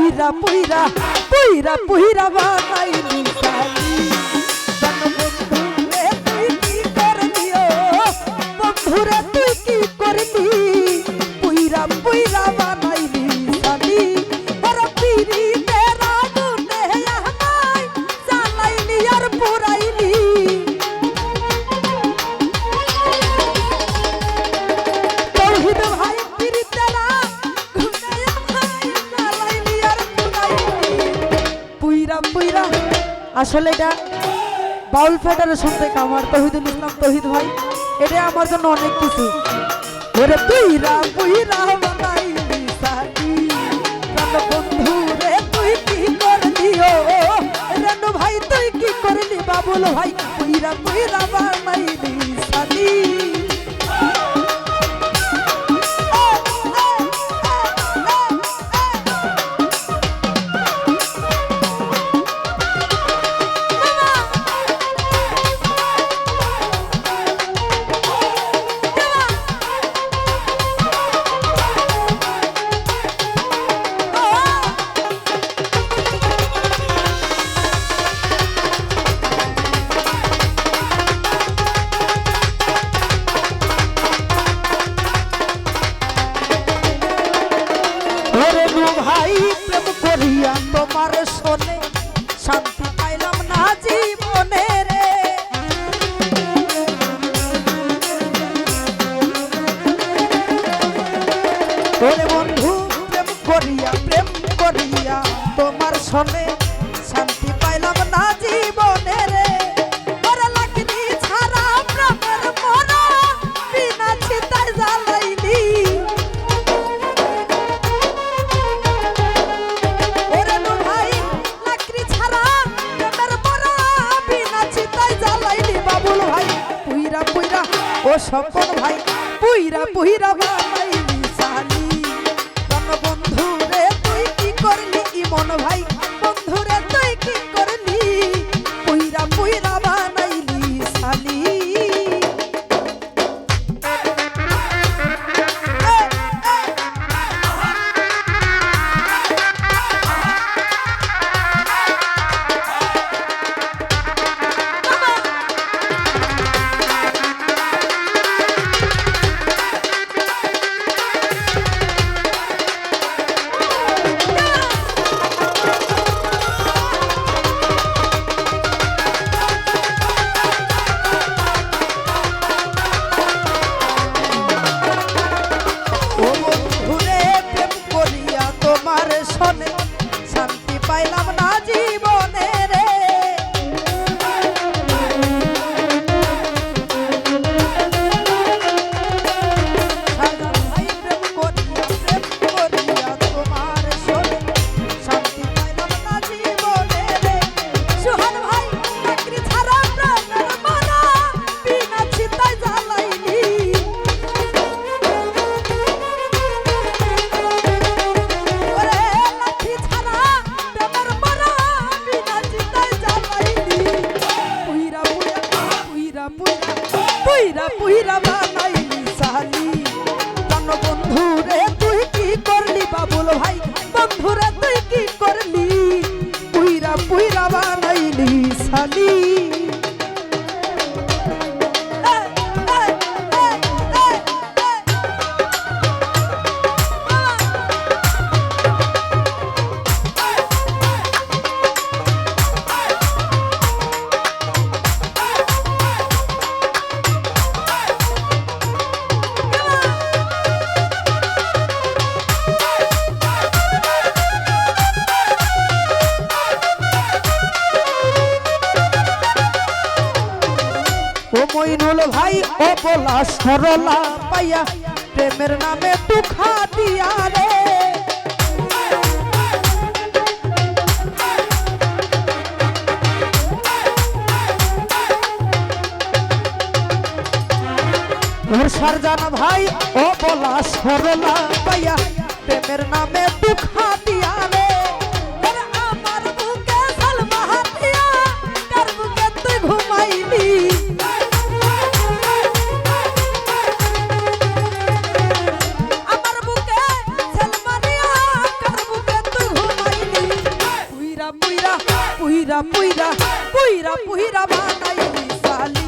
পুইরা পুইরা পুইরা পুইরা বানাইলি সালি বন্ধুরে তুই কি করলি ও বন্ধুরে তুই কি করলি পুইরা পুইরা বানাইলি সালি ওরে পিরি তেরা গুনে আমায় জ্বালাইলি আর পুরাইলি তৌহিদ ভাই পিরি তেরা গুনে আমায় জ্বালাইলি আর পুরাইলি পুইরা পুইরা আসলে এটা বাউল ফেডারেশন থেকে আমার তৌহিদুল ইসলাম তৌহিদ ভাই এটা আমার জন্য অনেক কিছু ওরে পুইরা পুইরা বানাইলি সালি প্রাণ বন্ধু রে তুই কি করলি ও রেনু ভাই তুই কি করলি বাবুল ভাই পুইরা পুইরা বানাইলি সালি ভাই প্রেম করিয়া তোমার শোনে শান্তি পাইলাম না জীবনে রে ওরে বন্ধু প্রেম করিয়া তোমার শোনে শান্তি পাইলাম না জীবনে রে ওরে লাগনি ছাড়া প্রেমের মরা বিনা চিতায় জ্বালাইলি ও স্বপন ভাই পুইরা পুইরা বানাইলি সালি কোন বন্ধু রে তুই কি করলি ইমন ভাই বন্ধু রে তুই কি করলি পুইরা পুইরা বানাইলি সালি শান্তি পাইলাম না জীবনে রে ভাই প্রেম করিয়া তোমার শোনে শান্তি পাইলাম না জীবনে রে সুহান ভাই চাকরি ছাড়া প্রাণের মারা বিনা চিন্তায় জ্বালাইলি পুইরা পুইরা বানাইলি সালি কোন বন্ধু রে তুই কি করলি বাবুল ভাই বন্ধু রে তুই কি করলি পুইরা পুইরা বানাইলি সালি মইনুল ভাই ও বলা সরলা পাইয়া প্রেমের নামে দুঃখা দিয়া রে সারজান ভাই ও বলা সরলা পাইয়া প্রেমের নামে দুঃখা দিয়া রে আমার বুকে সালমা হাতিয়া কার বুকে তুই ঘুমাইলি আমার বুকে সালমা দিয়া কার বুকে তুই ঘুমাইলি পুইরা পুইরা পুইরা পুইরা বানাইলি সালি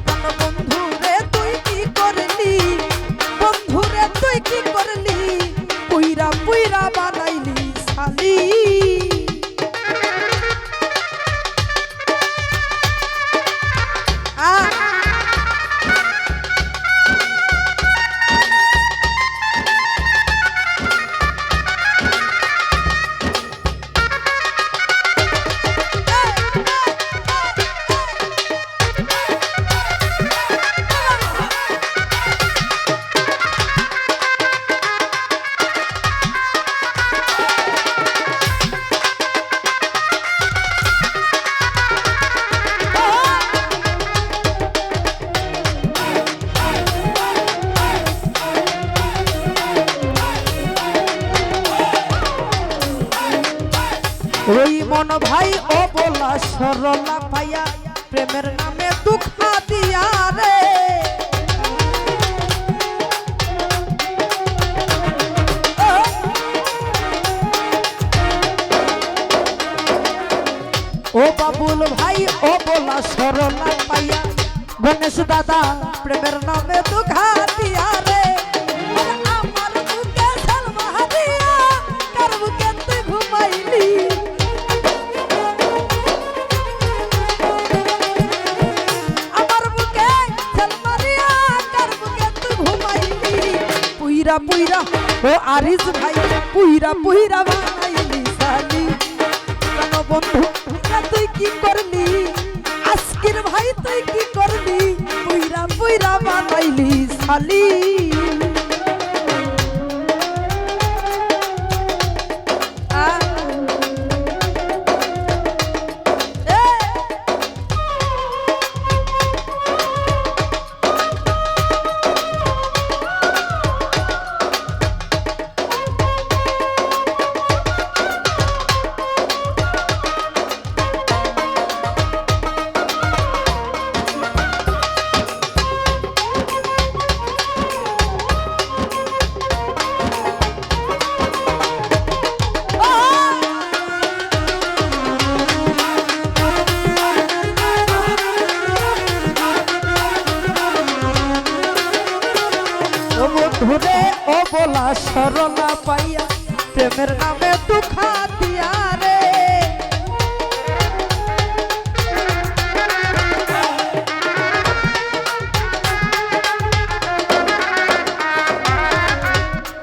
কোন বন্ধু রে তুই কি করলি বন্ধু রে তুই কি করলি পুইরা পুইরা বানাইলি সালি ওই মন ভাই ও বলা সরলা পাইয়া প্রেমের নামে দুঃখ দিয়া রে ও বাবুল ভাই ও বলা সরলা পাইয়া গণেশ দাদা প্রেমের নামে দুঃখ দিয়া রে আমার বুকে সালমা দিয়া কার বুকে তুই ঘুমাইলি পুইরা পুইরা ও আরিস ভাই পুইরা পুইরা বানাইলি সালি কেন বন্ধু তুই কি করলি আজকের ভাই তুই কি করলি পুইরা পুইরা বানাইলি সালি বন্ধুরে ও বলা সরলা পাইয়া প্রেমের নামে দুঃখ দিয়া রে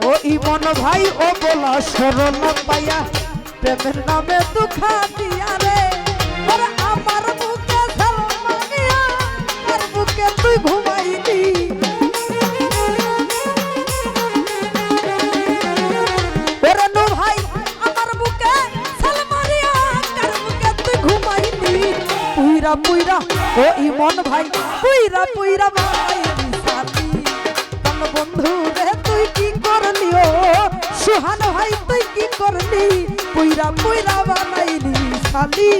ও ইমন ভাই ও বলা সরলা পাইয়া প্রেমের নামে দুঃখ দিয়া রে ওরে আমার বুকে সালমা দিয়া আর বুকে তুই ঘুমাইলি পুইরা ও ইমন ভাই পুইরা পুইরা বানাইলি সালি কোন বন্ধু রে তুই কি করলি ও সুহান ভাই তুই কি করলি পুইরা পুইরা বানাইলি সালি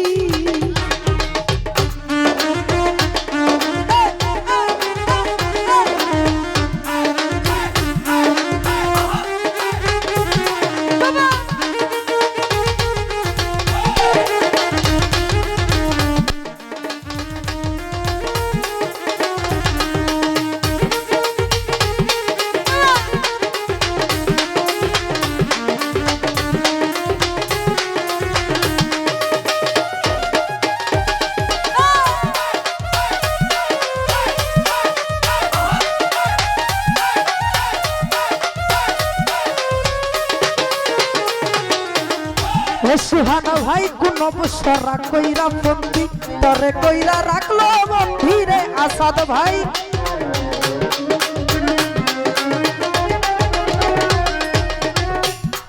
সুহানা ভাই কোন বসরা কইরা বন্দি তরে কইরা রাখলো বন্ধি রে আসাদ ভাই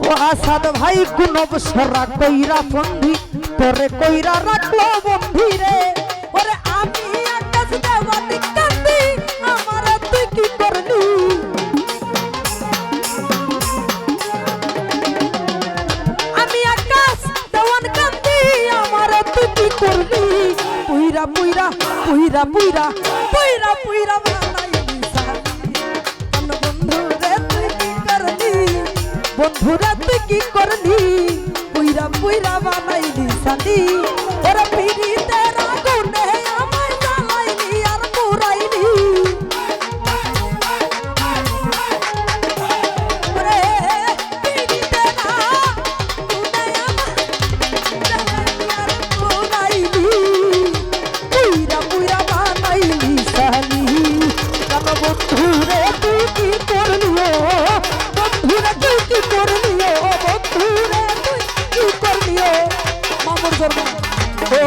ও আসাদ ভাই কোন বসরা কইরা বন্দি তরে কইরা রাখলো বন্ধি রে ওরে আমি আকাশ দেওয়ানি কান্দি আমার তুই কি করলি পুইরা পুইরা পুইরা পুইরা পুইরা পুইরা বানাইলি সালি কোন বন্ধু রে তুই কি করলি বন্ধু রে তুই কি করলি পুইরা পুইরা বানাইলি নিশানি ওরে পিড়িতের আগুনে আমায় জ্বালাইলি আর পুরাইলি ওরে পিড়িতের আগুনে আমায় জ্বালাইলি আর পুরাইলি পুইরা পুইরা বানাইলি সানি কেন বন্ধুরে তুই কি করলি বন্ধুরে তুই কি করলি বন্ধুরে তুই কি করলি মামুর জন্ম ও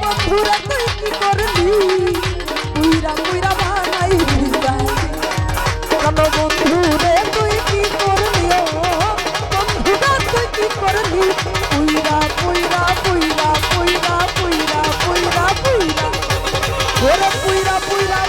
বন্ধুরে তুই কি করলি পুইরা পুইরা বানাইলি কেন বন্ধুরে তুই কি করলি বন্ধুরে তুই কি করলি পুইরা পুইরা পুইরা পুইরা পুইরা পুইরা পুইরা ওরে পুইরা পুইরা